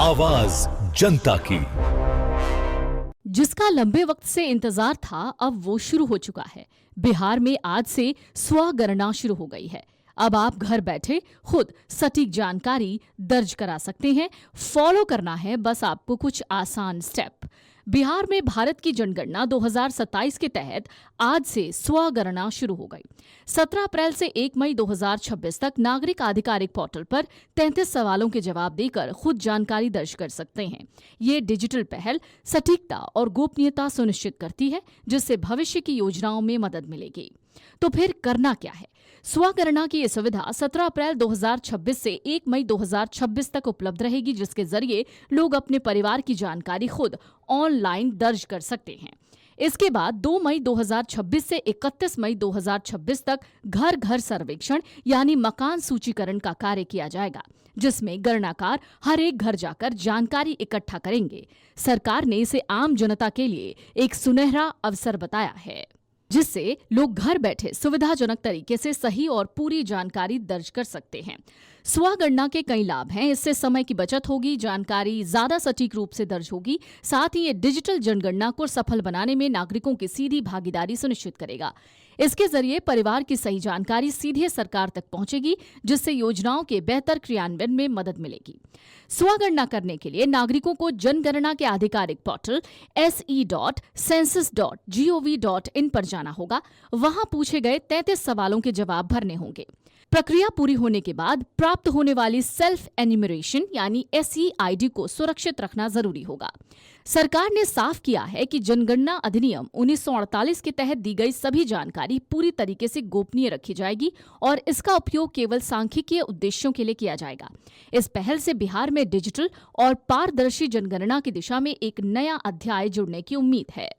आवाज जनता की। जिसका लंबे वक्त से इंतजार था अब वो शुरू हो चुका है। बिहार में आज से स्वगणना शुरू हो गई है। अब आप घर बैठे खुद सटीक जानकारी दर्ज करा सकते हैं। फॉलो करना है बस आपको कुछ आसान स्टेप। बिहार में भारत की जनगणना 2027 के तहत आज से स्वगणना शुरू हो गई। 17 अप्रैल से 1 मई 2026 तक नागरिक आधिकारिक पोर्टल पर 33 सवालों के जवाब देकर खुद जानकारी दर्ज कर सकते हैं। ये डिजिटल पहल सटीकता और गोपनीयता सुनिश्चित करती है, जिससे भविष्य की योजनाओं में मदद मिलेगी। तो फिर करना क्या है? स्वगणना की यह सुविधा 17 अप्रैल 2026 से 1 मई 2026 तक उपलब्ध रहेगी, जिसके जरिए लोग अपने परिवार की जानकारी खुद ऑनलाइन दर्ज कर सकते हैं। इसके बाद 2 मई 2026 से 31 मई 2026 तक घर घर सर्वेक्षण यानी मकान सूचीकरण का कार्य किया जाएगा, जिसमें गणनाकार हर एक घर जाकर जानकारी इकट्ठा करेंगे। सरकार ने इसे आम जनता के लिए एक सुनहरा अवसर बताया है, जिससे लोग घर बैठे सुविधाजनक तरीके से सही और पूरी जानकारी दर्ज कर सकते हैं। स्वगणना के कई लाभ हैं। इससे समय की बचत होगी, जानकारी ज्यादा सटीक रूप से दर्ज होगी। साथ ही ये डिजिटल जनगणना को सफल बनाने में नागरिकों की सीधी भागीदारी सुनिश्चित करेगा। इसके जरिए परिवार की सही जानकारी सीधे सरकार तक पहुंचेगी, जिससे योजनाओं के बेहतर क्रियान्वयन में मदद मिलेगी। स्वगणना करने के लिए नागरिकों को जनगणना के आधिकारिक पोर्टल se.census.gov.in पर जाना होगा। वहां पूछे गए 33 सवालों के जवाब भरने होंगे। प्रक्रिया पूरी होने के बाद प्राप्त होने वाली सेल्फ एन्यूमरेशन यानी SE-ID को सुरक्षित रखना जरूरी होगा। सरकार ने साफ किया है कि जनगणना अधिनियम 1948 के तहत दी गई सभी जानकारी पूरी तरीके से गोपनीय रखी जाएगी और इसका उपयोग केवल सांख्यिकीय उद्देश्यों के लिए किया जाएगा। इस पहल से बिहार में डिजिटल और पारदर्शी जनगणना की दिशा में एक नया अध्याय जुड़ने की उम्मीद है।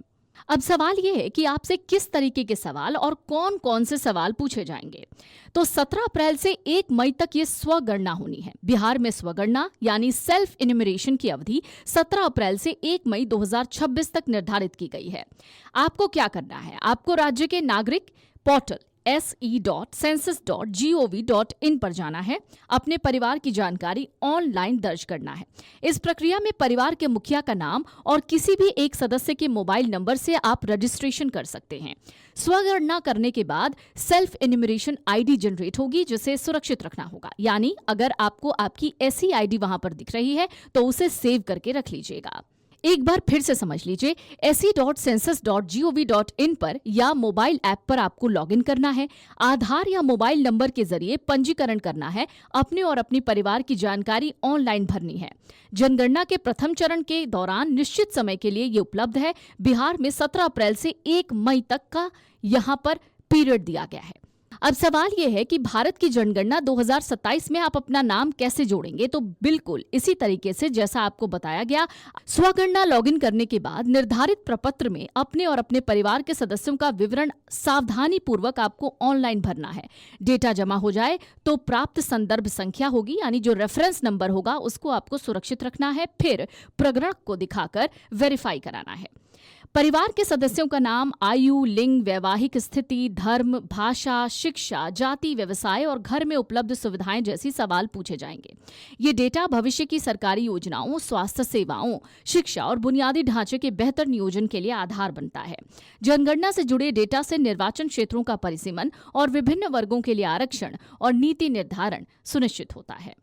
अब सवाल यह है कि आपसे किस तरीके के सवाल और कौन कौन से सवाल पूछे जाएंगे। तो 17 अप्रैल से 1 मई तक ये स्वगणना होनी है। बिहार में स्वगणना यानी सेल्फ इन्यूमरेशन की अवधि 17 अप्रैल से 1 मई 2026 तक निर्धारित की गई है। आपको क्या करना है? आपको राज्य के नागरिक पोर्टल se.census.gov.in पर जाना है। अपने परिवार की जानकारी ऑनलाइन दर्ज करना है। इस प्रक्रिया में परिवार के मुखिया का नाम और किसी भी एक सदस्य के मोबाइल नंबर से आप रजिस्ट्रेशन कर सकते हैं। स्वगणना करने के बाद सेल्फ एन्यूमरेशन ID जनरेट होगी, जिसे सुरक्षित रखना होगा। यानी अगर आपको आपकी SE-ID वहां पर दिख रही है तो उसे सेव करके रख लीजिएगा। एक बार फिर से समझ लीजिए, se.census.gov.in पर या मोबाइल ऐप पर आपको लॉगिन करना है। आधार या मोबाइल नंबर के जरिए पंजीकरण करना है। अपने और अपनी परिवार की जानकारी ऑनलाइन भरनी है। जनगणना के प्रथम चरण के दौरान निश्चित समय के लिए ये उपलब्ध है। बिहार में 17 अप्रैल से 1 मई तक का यहाँ पर पीरियड दिया गया है। अब सवाल यह है कि भारत की जनगणना 2027 में आप अपना नाम कैसे जोड़ेंगे? तो बिल्कुल इसी तरीके से जैसा आपको बताया गया। स्वगणना लॉगिन करने के बाद निर्धारित प्रपत्र में अपने और अपने परिवार के सदस्यों का विवरण सावधानी पूर्वक आपको ऑनलाइन भरना है। डेटा जमा हो जाए तो प्राप्त संदर्भ संख्या होगी, यानी जो रेफरेंस नंबर होगा उसको आपको सुरक्षित रखना है। फिर प्रगणक को दिखाकर वेरीफाई कराना है। परिवार के सदस्यों का नाम, आयु, लिंग, वैवाहिक स्थिति, धर्म, भाषा, शिक्षा, जाति, व्यवसाय और घर में उपलब्ध सुविधाएं जैसी सवाल पूछे जाएंगे। ये डेटा भविष्य की सरकारी योजनाओं, स्वास्थ्य सेवाओं, शिक्षा और बुनियादी ढांचे के बेहतर नियोजन के लिए आधार बनता है। जनगणना से जुड़े डेटा से निर्वाचन क्षेत्रों का परिसीमन और विभिन्न वर्गों के लिए आरक्षण और नीति निर्धारण सुनिश्चित होता है।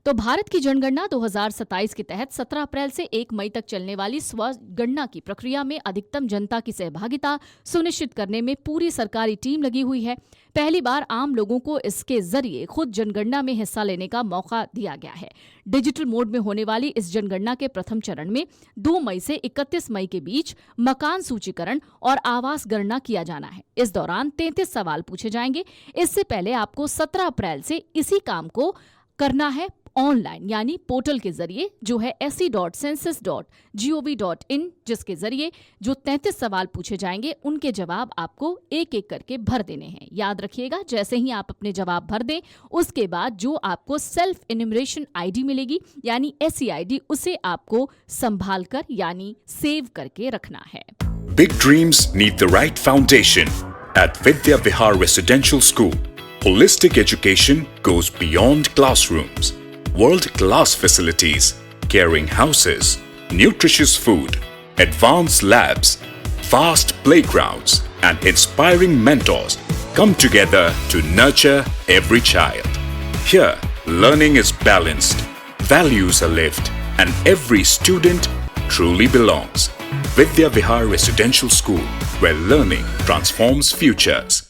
तो भारत की जनगणना 2027 के तहत 17 अप्रैल से 1 मई तक चलने वाली स्वगणना की प्रक्रिया में अधिकतम जनता की सहभागिता सुनिश्चित करने में पूरी सरकारी टीम लगी हुई है। पहली बार आम लोगों को इसके जरिए खुद जनगणना में हिस्सा लेने का मौका दिया गया है। डिजिटल मोड में होने वाली इस जनगणना के प्रथम चरण में 2 मई से 31 मई के बीच मकान सूचीकरण और आवास गणना किया जाना है। इस दौरान 33 सवाल पूछे जाएंगे। इससे पहले आपको 17 अप्रैल से इसी काम को करना है ऑनलाइन, यानी पोर्टल के जरिए, जो है se.census.gov.in, जिसके जरिए जो 33 सवाल पूछे जाएंगे उनके जवाब आपको एक एक करके भर देने हैं। याद रखिएगा, जैसे ही आप अपने जवाब भर दें उसके बाद जो आपको सेल्फ एन्यूमरेशन ID मिलेगी यानी SE-ID, उसे आपको संभाल कर यानी सेव करके रखना है। Big dreams need the right foundation. At Vidya Vihar Residential School, holistic education goes beyond classrooms. World-class facilities, caring houses, nutritious food, advanced labs, vast playgrounds, and inspiring mentors come together to nurture every child. Here, learning is balanced, values are lived, and every student truly belongs. Vidya Vihar Residential School, where learning transforms futures.